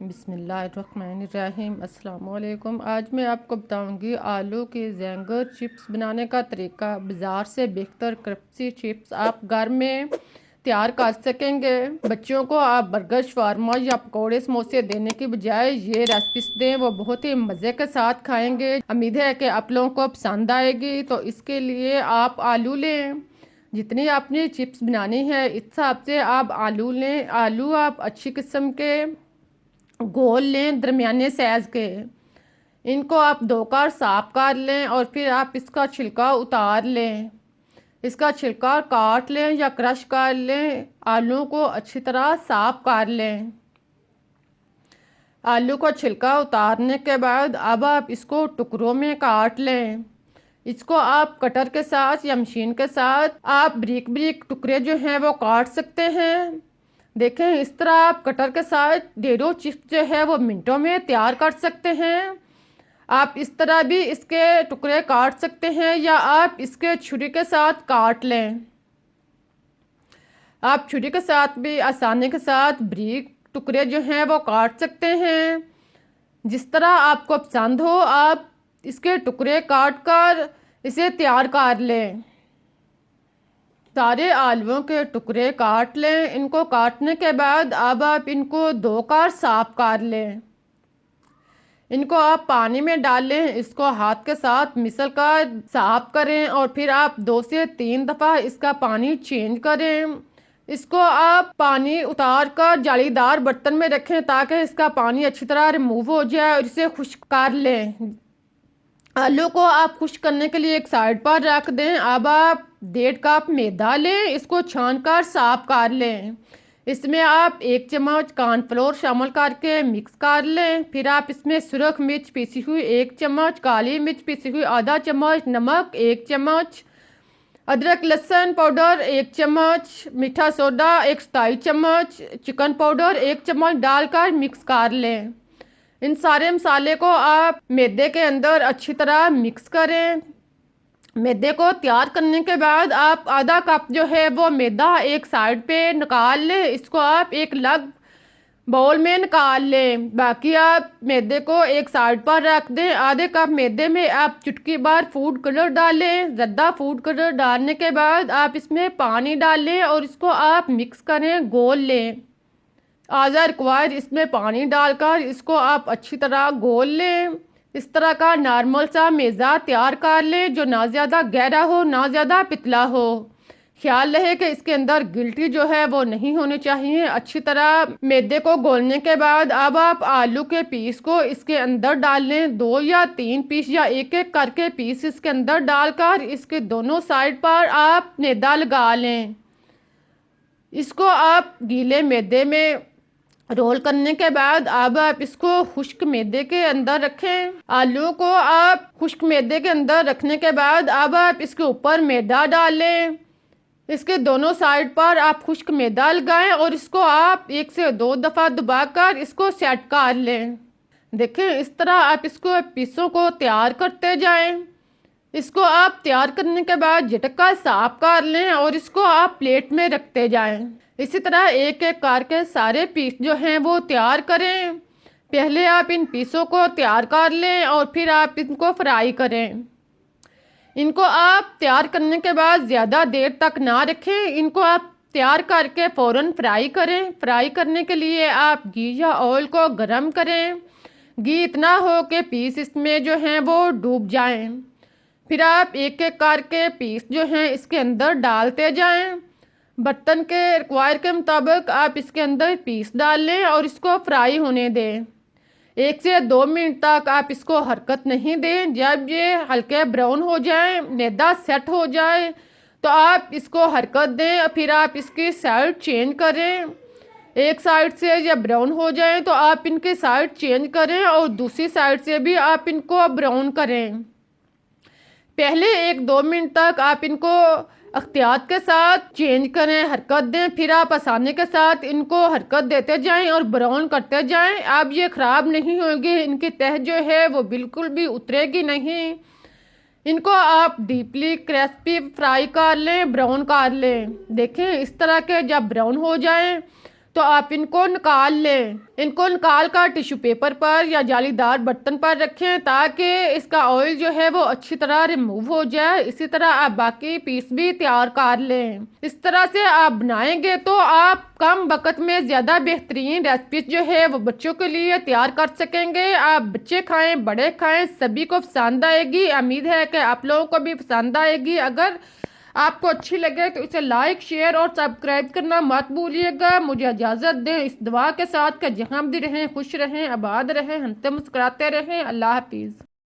बिस्मिल्लाहिर्रहमानिर्रहीम। अस्सलाम वालेकुम। आज मैं आपको बताऊंगी आलू के ज़ैंगर चिप्स बनाने का तरीका। बाज़ार से बेहतर क्रिस्पी चिप्स आप घर में तैयार कर सकेंगे। बच्चों को आप बर्गर, शवारमा या पकौड़े, समोसे देने की बजाय ये रेसिपीज दें, वो बहुत ही मज़े के साथ खाएंगे। उम्मीद है कि आप लोगों को पसंद आएगी। तो इसके लिए आप आलू लें, जितनी आपने चिप्स बनानी है इस हिसाब से आप आलू लें। आलू आप अच्छी किस्म के गोल लें, दरमियाने साइज़ के। इनको आप धोकर साफ कर लें और फिर आप इसका छिलका उतार लें। इसका छिलका काट लें या क्रश कर लें। आलू को अच्छी तरह साफ कर लें। आलू को छिलका उतारने के बाद अब आप इसको टुकड़ों में काट लें। इसको आप कटर के साथ या मशीन के साथ आप बारीक बारीक टुकड़े जो हैं वो काट सकते हैं। देखें, इस तरह आप कटर के साथ ढेरों चिप्स जो है वो मिनटों में तैयार कर सकते हैं। आप इस तरह भी इसके टुकड़े काट सकते हैं या आप इसके छुरी के साथ काट लें। आप छुरी के साथ भी आसानी के साथ बारीक टुकड़े जो हैं वो काट सकते हैं। जिस तरह आपको पसंद हो आप इसके टुकड़े काट कर इसे तैयार कर लें। सारे आलुओं के टुकड़े काट लें। इनको काटने के बाद अब आप इनको धोकर साफ कर लें। इनको आप पानी में डालें, इसको हाथ के साथ मिसल कर साफ करें और फिर आप 2 से 3 दफ़ा इसका पानी चेंज करें। इसको आप पानी उतार कर जालीदार बर्तन में रखें ताकि इसका पानी अच्छी तरह रिमूव हो जाए और इसे खुश्क कर लें। आलू को आप खुश्क करने के लिए एक साइड पर रख दें। अब आप 1.5 कप मैदा लें, इसको छान कर साफ कर लें। इसमें आप 1 चम्मच कॉर्नफ्लोर शामिल करके मिक्स कर लें। फिर आप इसमें सुरख मिर्च पीसी हुई 1 चम्मच, काली मिर्च पीसी हुई आधा चम्मच, नमक 1 चम्मच, अदरक लहसुन पाउडर 1 चम्मच, मीठा सोडा 1 चौथाई चम्मच, चिकन पाउडर 1 चम्मच डालकर मिक्स कर लें। इन सारे मसाले को आप मैदे के अंदर अच्छी तरह मिक्स करें। मैदे को तैयार करने के बाद आप आधा कप जो है वो मैदा एक साइड पे निकाल लें। इसको आप एक अलग बाउल में निकाल लें। बाकी आप मैदे को एक साइड पर रख दें। आधे कप मैदे में आप चुटकी भर फूड कलर डालें। ज़्यादा फूड कलर डालने के बाद आप इसमें पानी डालें और इसको आप मिक्स करें, गोल लें। आधा रिक्वायर इसमें पानी डालकर इसको आप अच्छी तरह गोल लें। इस तरह का नॉर्मल सा मैदा तैयार कर लें जो ना ज़्यादा गहरा हो ना ज़्यादा पतला हो। ख्याल रहे कि इसके अंदर गिल्टी जो है वो नहीं होनी चाहिए। अच्छी तरह मैदे को गोलने के बाद अब आप आलू के पीस को इसके अंदर डाल लें। 2 या 3 पीस या एक एक करके पीस इसके अंदर डालकर इसके दोनों साइड पर आप मैदा लगा लें। इसको आप गीले मैदे में रोल करने के बाद अब आप इसको खुश्क मैदे के अंदर रखें। आलू को आप खुश्क मैदे के अंदर रखने के बाद अब आप इसके ऊपर मैदा डालें। इसके दोनों साइड पर आप खुश्क मैदा लगाएं और इसको आप 1 से 2 दफ़ा दबाकर इसको सेट कर लें। देखें, इस तरह आप इसको पीसों को तैयार करते जाएं। इसको आप तैयार करने के बाद झटका साफ कर लें और इसको आप प्लेट में रखते जाएं। इसी तरह एक एक करके सारे पीस जो हैं वो तैयार करें। पहले आप इन पीसों को तैयार कर लें और फिर आप इनको फ्राई करें। इनको आप तैयार करने के बाद ज़्यादा देर तक ना रखें। इनको आप तैयार करके फ़ौरन फ्राई करें। फ्राई करने के लिए आप घी या ऑयल को गर्म करें। घी इतना हो कि पीस इसमें जो हैं वो डूब जाएं। फिर आप एक एक करके पीस जो हैं इसके अंदर डालते जाएं। बर्तन के रिक्वायर के मुताबिक आप इसके अंदर पीस डाल लें और इसको फ्राई होने दें। 1 से 2 मिनट तक आप इसको हरकत नहीं दें। जब ये हल्के ब्राउन हो जाए, मैदा सेट हो जाए, तो आप इसको हरकत दें। फिर आप इसकी साइड चेंज करें। एक साइड से जब ब्राउन हो जाए तो आप इनकी साइड चेंज करें और दूसरी साइड से भी आप इनको ब्राउन करें। पहले 1-2 मिनट तक आप इनको एहतियात के साथ चेंज करें, हरकत दें। फिर आप आसानी के साथ इनको हरकत देते जाएं और ब्राउन करते जाएं। अब ये ख़राब नहीं होगी, इनकी तह जो है वो बिल्कुल भी उतरेगी नहीं। इनको आप डीपली क्रिस्पी फ्राई कर लें, ब्राउन कर लें। देखें, इस तरह के जब ब्राउन हो जाएं तो आप इनको निकाल लें। इनको निकाल कर टिश्यू पेपर पर या जालीदार बर्तन पर रखें ताकि इसका ऑयल जो है वो अच्छी तरह रिमूव हो जाए। इसी तरह आप बाकी पीस भी तैयार कर लें। इस तरह से आप बनाएंगे तो आप कम वक्त में ज़्यादा बेहतरीन रेसिपी जो है वो बच्चों के लिए तैयार कर सकेंगे। आप बच्चे खाएं, बड़े खाएं, सभी को पसंद आएगी। उम्मीद है कि आप लोगों को भी पसंद आएगी। अगर आपको अच्छी लगे तो इसे लाइक, शेयर और सब्सक्राइब करना मत भूलिएगा। मुझे इजाज़त दें इस दुआ के साथ कि जहाँ भी रहें खुश रहें, आबाद रहें, हंसते मुस्कुराते रहें। अल्लाह हाफिज़।